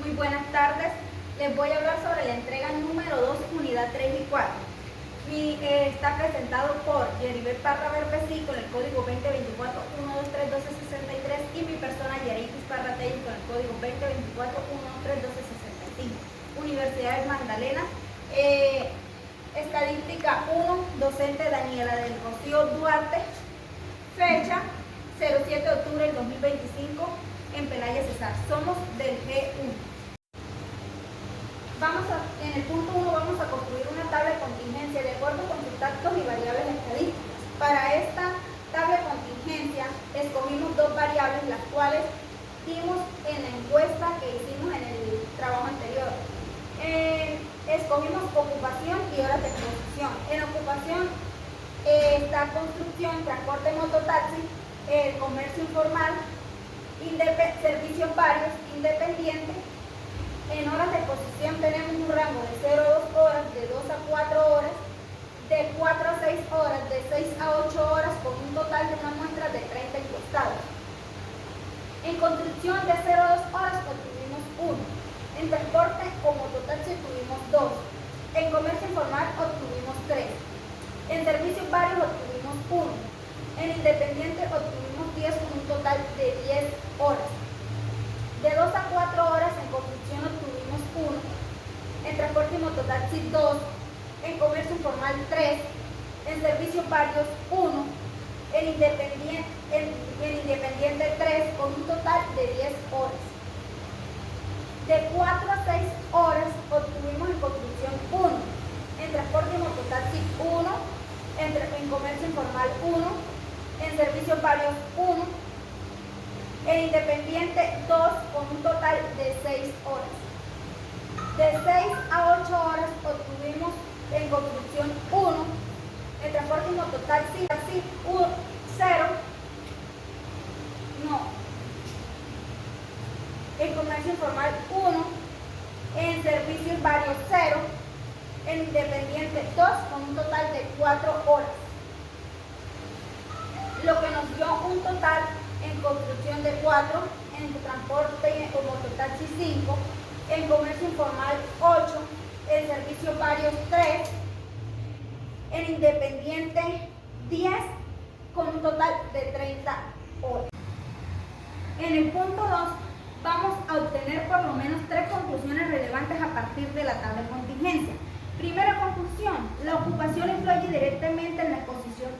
Muy buenas tardes. Les voy a hablar sobre la entrega número 2, unidad 3 y 4. Está presentado por Yeribel Parra Berpesí con el código 2024-123-1263 y mi persona Yaritis Parra Tello con el código 2024-123-1265. Universidad de Magdalena. Estadística 1, docente Daniela del Rocío Duarte. Fecha 07 de octubre del 2025 en Pelaya Cesar. Somos del G1. En el punto 1 vamos a construir una tabla de contingencia de acuerdo con sus datos y variables estadísticas. Para esta tabla de contingencia escogimos dos variables, las cuales dimos en la encuesta que hicimos en el trabajo anterior. Escogimos ocupación y horas de exposición. En ocupación está construcción, transporte, mototaxi, comercio informal, servicios varios, independientes. En horas de exposición tenemos un rango de 0 a 2 horas, de 2 a 4 horas, de 4 a 6 horas, de 6 a 8 horas, con un total de una muestra de 30 encuestados. En construcción de 0 a 2 horas obtuvimos 1. En transporte o mototaxi obtuvimos 2. En comercio informal obtuvimos 3. En servicios varios obtuvimos 1. En independiente obtuvimos 10 con un total de 10 horas. De 2 a 4 horas en construcción obtuvimos 1. En transporte y mototaxi 2. En comercio informal 3. En servicios varios 1. En independiente 3 con un total de 10 horas. De 4 a 6 horas obtuvimos en construcción 1. En transporte y mototaxi 1. En comercio informal 1. En servicios varios 1. En independiente 2 con un total de 6 horas. De 6 a 8 horas obtuvimos en construcción 1. En transporte y mototaxi 0. En comercio informal 1. En servicios varios 0. En independiente 2 con un total de 4 horas. Lo que nos dio un total en construcción de 4, en transporte o mototaxi 5, en comercio informal 8, en servicios varios 3, en independiente 10, con un total de 30 horas. En el punto 2 vamos a obtener por lo menos 3 conclusiones relevantes a partir de la tabla de contingencia. Primera conclusión: la ocupación influye directamente en la exposición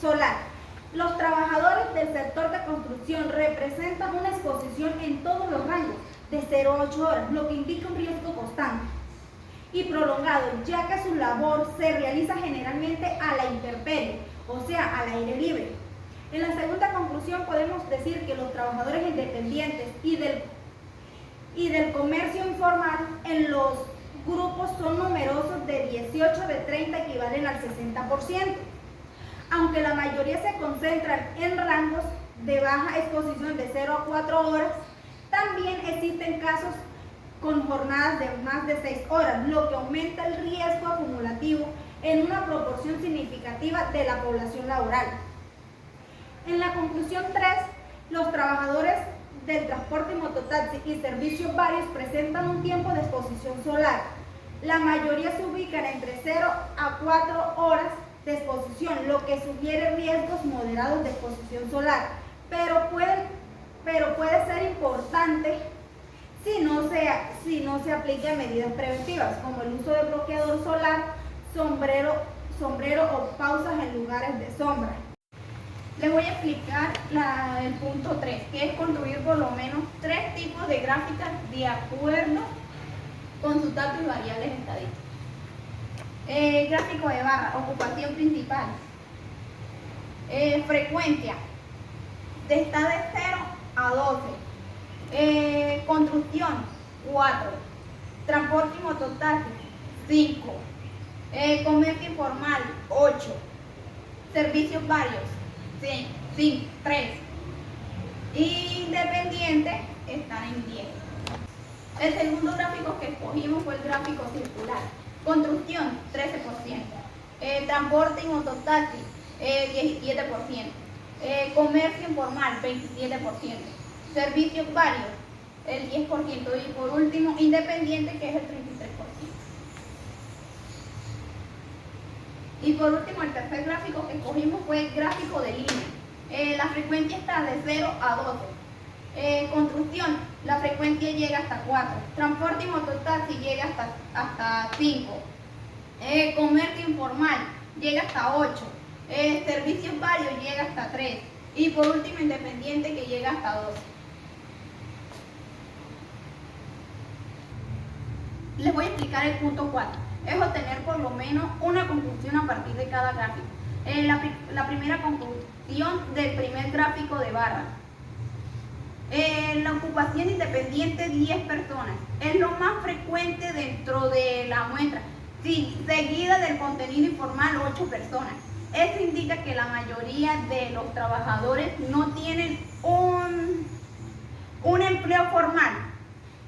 solar. Los trabajadores del sector de construcción representan una exposición en todos los rangos de 0 a 8 horas, lo que indica un riesgo constante y prolongado, ya que su labor se realiza generalmente a la intemperie, o sea, al aire libre. En la segunda conclusión podemos decir que los trabajadores independientes y del comercio informal en los grupos son numerosos, de 18 de 30 equivalen al 60%. Aunque la mayoría se concentran en rangos de baja exposición de 0 a 4 horas, también existen casos con jornadas de más de 6 horas, lo que aumenta el riesgo acumulativo en una proporción significativa de la población laboral. En la conclusión 3, los trabajadores del transporte y mototaxi y servicios varios presentan un tiempo de exposición solar. La mayoría se ubican entre 0 a 4 horas de exposición, lo que sugiere riesgos moderados de exposición solar, pero puede ser importante si no se aplican medidas preventivas, como el uso de bloqueador solar, sombrero o pausas en lugares de sombra. Les voy a explicar el punto 3, que es construir por lo menos 3 tipos de gráficas de acuerdo con sus datos y variables estadísticas. Gráfico de barra, ocupación principal. Frecuencia, está de 0 a 12. Construcción, 4. Transporte y mototaxi, 5. Comercio informal, 8. Servicios varios, 3. Independiente, están en 10. El segundo gráfico que escogimos fue el gráfico circular. Construcción, 13%. Transporte y mototaxi, 17%. Comercio informal, 27%. Servicios varios, el 10%, y por último independiente, que es el 33%. Y por último, el tercer gráfico que escogimos fue el gráfico de línea. La frecuencia está de 0 a 12. Construcción, la frecuencia llega hasta 4. Transporte y mototaxi llega hasta 5. Comercio informal llega hasta 8. Servicios varios llega hasta 3. Y por último, independiente, que llega hasta 12. Les voy a explicar el punto 4. Es obtener por lo menos una conclusión a partir de cada gráfico. La primera conclusión del primer gráfico de barra. La ocupación independiente, 10 personas. Es lo más frecuente dentro de la muestra, seguida del contenido informal, 8 personas. Esto indica que la mayoría de los trabajadores no tienen un empleo formal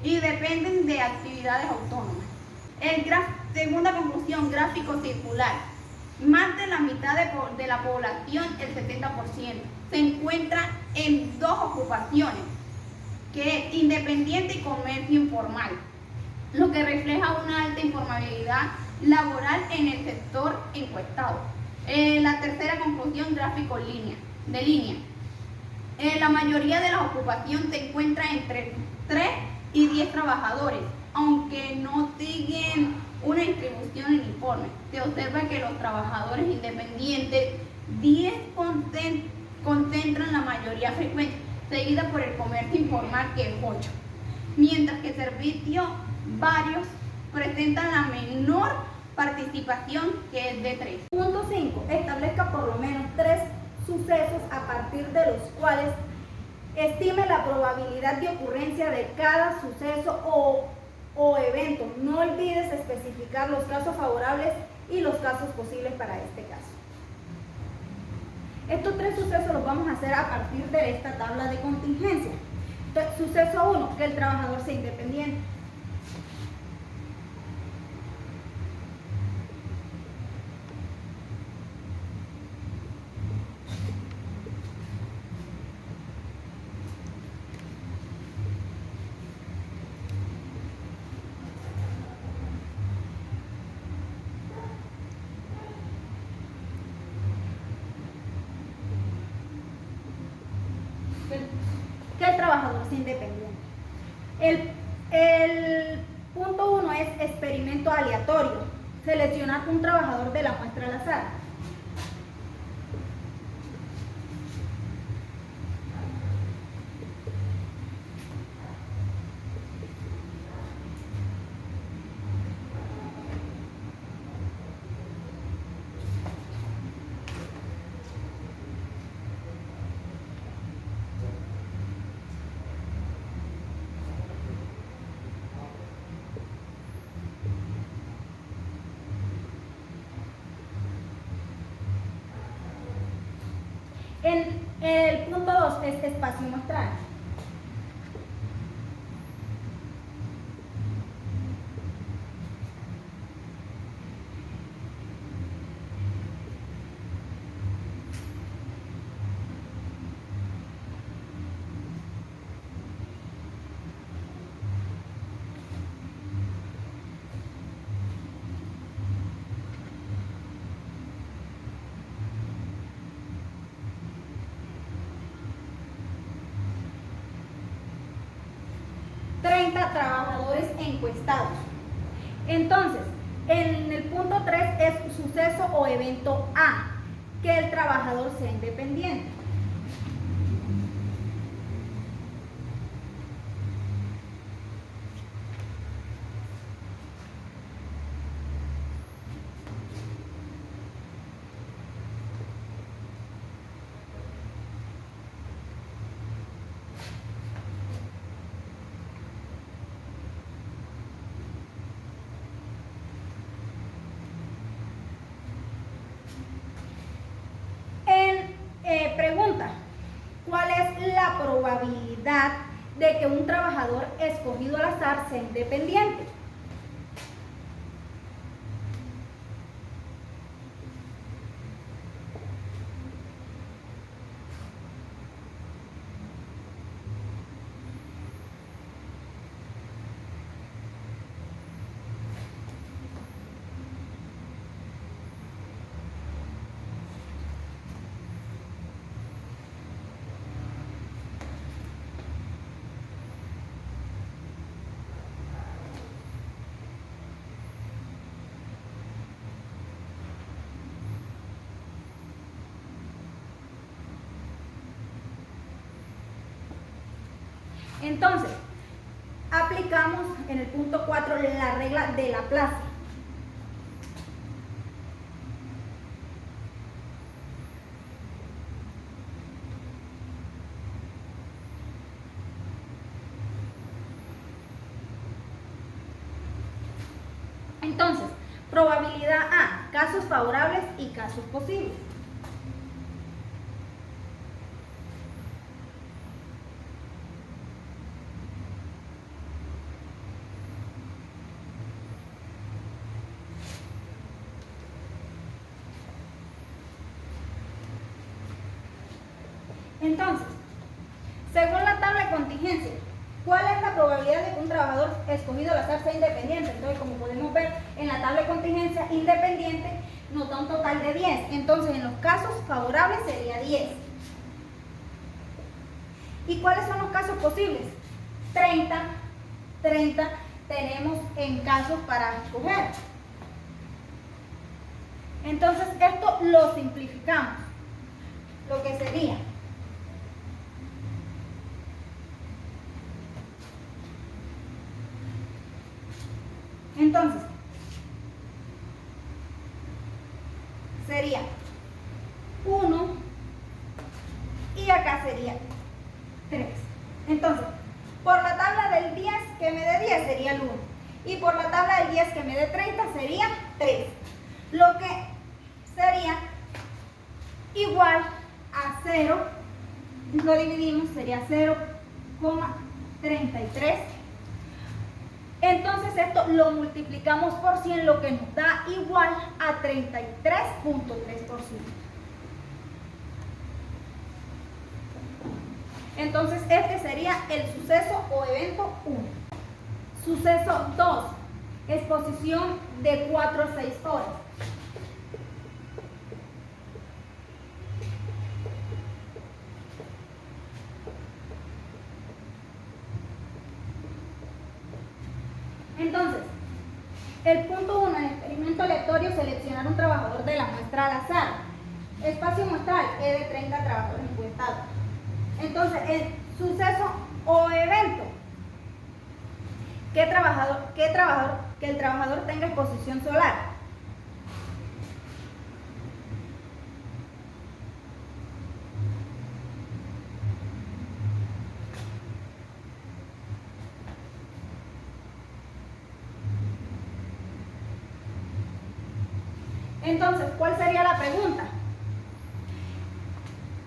y dependen de actividades autónomas. Segunda conclusión, gráfico circular. Más de la mitad de la población, el 70%, se encuentra en dos ocupaciones, que es independiente y comercio informal, lo que refleja una alta informalidad laboral en el sector encuestado. La tercera conclusión, gráfico de línea. La mayoría de la ocupación se encuentra entre 3 y 10 trabajadores, aunque no siguen una distribución uniforme. Se observa que los trabajadores independientes, 10 concentran la mayoría frecuente, seguida por el comercio informal, que es 8, mientras que servicios varios presentan la menor participación, que es de 3. Punto 5. Establezca por lo menos 3 sucesos a partir de los cuales estime la probabilidad de ocurrencia de cada suceso o evento. No olvides especificar los casos favorables y los casos posibles para este caso. Estos 3 sucesos los vamos a hacer a partir de esta tabla de contingencia. Entonces, suceso 1, que el trabajador sea independiente. Que el trabajador sea independiente. El punto 1 es experimento aleatorio. Seleccionar un trabajador de la muestra al azar. El punto 2 es espacio muestral. Trabajadores encuestados. Entonces, en el punto 3 es suceso o evento A, que el trabajador sea independiente. Pregunta, ¿cuál es la probabilidad de que un trabajador escogido al azar sea independiente? Entonces, aplicamos en el punto 4 la regla de Laplace. Entonces, probabilidad A, casos favorables y casos posibles. Entonces, según la tabla de contingencia, ¿cuál es la probabilidad de que un trabajador escogido al azar sea independiente? Entonces, como podemos ver en la tabla de contingencia, independiente nos da un total de 10. Entonces, en los casos favorables sería 10. ¿Y cuáles son los casos posibles? 30 tenemos en casos para escoger. Entonces, esto lo simplificamos. Lo que sería entonces sería 1 y acá sería 3. Entonces, por la tabla del 10 que me dé 10 sería el 1 y por la tabla del 10 que me dé 30 sería 3. Lo que sería igual a 0, lo dividimos, sería 0,33. Entonces esto lo multiplicamos por 100, lo que nos da igual a 33.3%. Entonces este sería el suceso o evento 1. Suceso 2, exposición de 4 a 6 horas. Entonces, el punto 1, en el experimento aleatorio, seleccionar un trabajador de la muestra al azar. Espacio muestral es de 30 trabajadores encuestados. Entonces, el suceso o evento, que el trabajador tenga exposición solar. Entonces, ¿cuál sería la pregunta?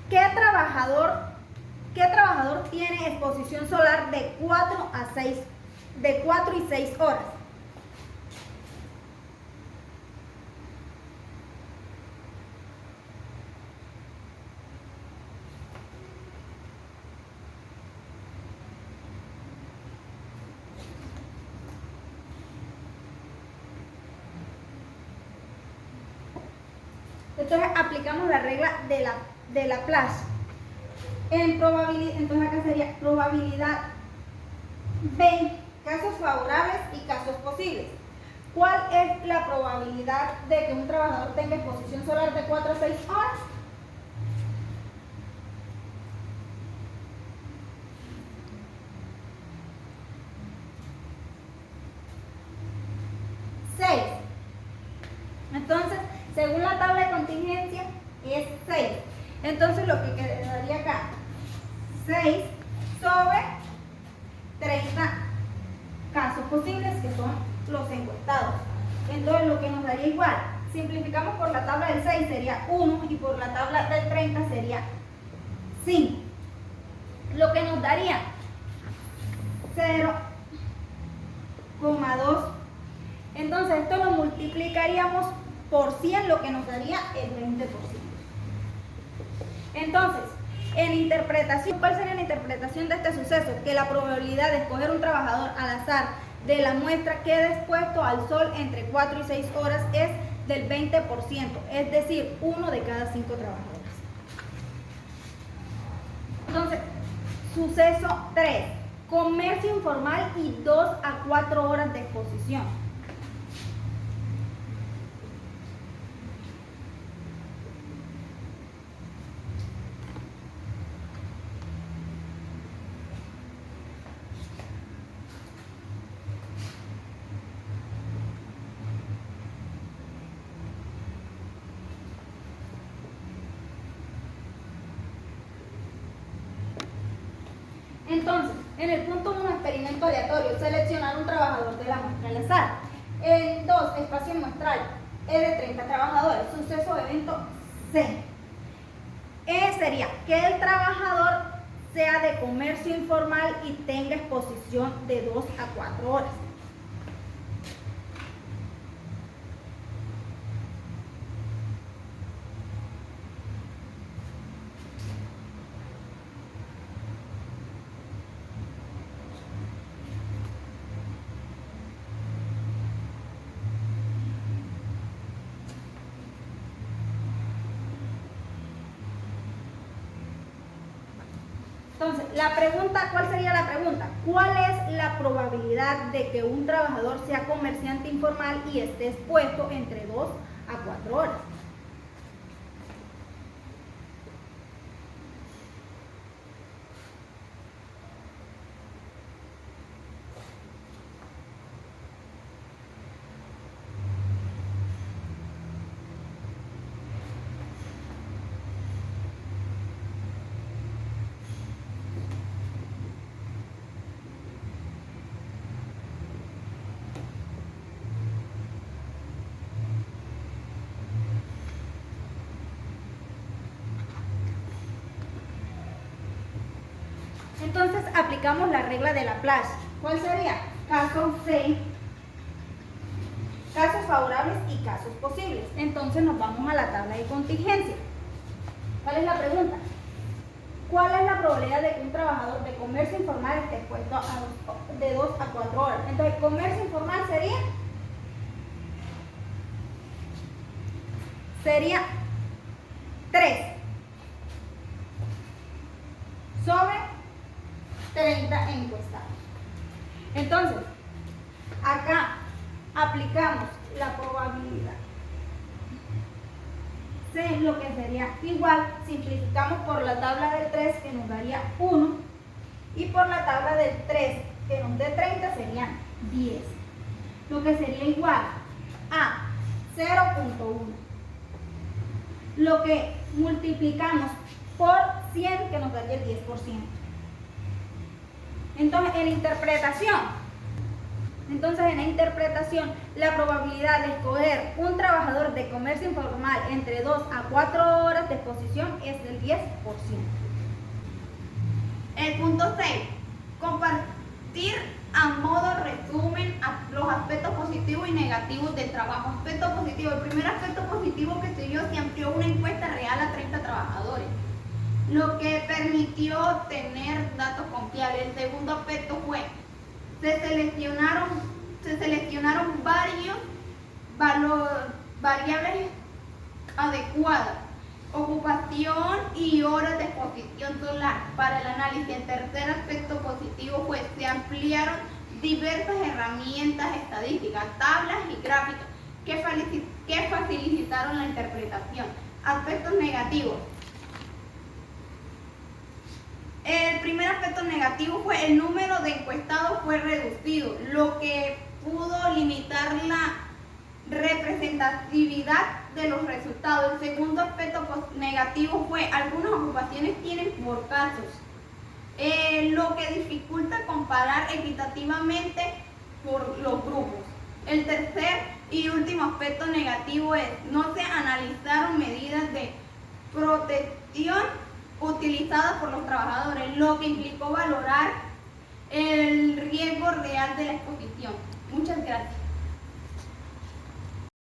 ¿Qué trabajador tiene exposición solar de 4 y 6 horas? Entonces aplicamos la regla de Laplace. Entonces acá sería probabilidad B, casos favorables y casos posibles. ¿Cuál es la probabilidad de que un trabajador tenga exposición solar de 4 a 6 horas? Entonces, según la tabla de contingencia, es 6. Entonces, lo que quedaría acá, 6 sobre 30 casos posibles, que son los encuestados. Entonces, lo que nos daría igual, simplificamos por la tabla del 6, sería 1, y por la tabla del 30 sería 5. Lo que nos daría 0,2. Entonces, esto lo multiplicaríamos por 100, lo que nos daría el 20%. Entonces, en interpretación, ¿cuál sería la interpretación de este suceso? Que la probabilidad de escoger un trabajador al azar de la muestra quede expuesto al sol entre 4 y 6 horas es del 20%, es decir, 1 de cada 5 trabajadores. Entonces, suceso 3, comercio informal y 2 a 4 horas de exposición. Entonces, en el punto 1, experimento aleatorio, seleccionar un trabajador de la muestra al azar. En 2, espacio muestral, es de 30 trabajadores. Suceso o evento C. Sería que el trabajador sea de comercio informal y tenga exposición de 2 a 4 horas. Entonces, la pregunta, ¿cuál sería la pregunta? ¿Cuál es la probabilidad de que un trabajador sea comerciante informal y esté expuesto entre 2 a 4 horas? Entonces aplicamos la regla de Laplace. ¿Cuál sería? Caso C, casos favorables y casos posibles. Entonces nos vamos a la tabla de contingencia. ¿Cuál es la pregunta? ¿Cuál es la probabilidad de que un trabajador de comercio informal esté expuesto de 2 a 4 horas? Entonces, comercio informal sería 3 sobre 30 encuestados. Entonces, acá aplicamos la probabilidad. C, lo que sería igual, simplificamos por la tabla del 3 que nos daría 1 y por la tabla del 3 que nos dé 30 serían 10. Lo que sería igual a 0.1. Lo que multiplicamos por 100 que nos daría el 10%. Entonces, en la interpretación, la probabilidad de escoger un trabajador de comercio informal entre 2 a 4 horas de exposición es del 10%. El punto 6. Compartir a modo resumen los aspectos positivos y negativos del trabajo. Aspecto positivo. El primer aspecto positivo que se dio, se amplió una encuesta real a 30 trabajadores, lo que permitió tener datos confiables. El segundo aspecto fue, se seleccionaron variables adecuadas, ocupación y horas de exposición solar para el análisis. El tercer aspecto positivo fue, se ampliaron diversas herramientas estadísticas, tablas y gráficas que facilitaron la interpretación. Aspectos negativos. El primer aspecto negativo fue el número de encuestados fue reducido, lo que pudo limitar la representatividad de los resultados. El segundo aspecto negativo fue algunas ocupaciones tienen por casos, lo que dificulta comparar equitativamente por los grupos. El tercer y último aspecto negativo es, no se analizaron medidas de protección utilizadas por los trabajadores, lo que implicó valorar el riesgo real de la exposición. Muchas gracias.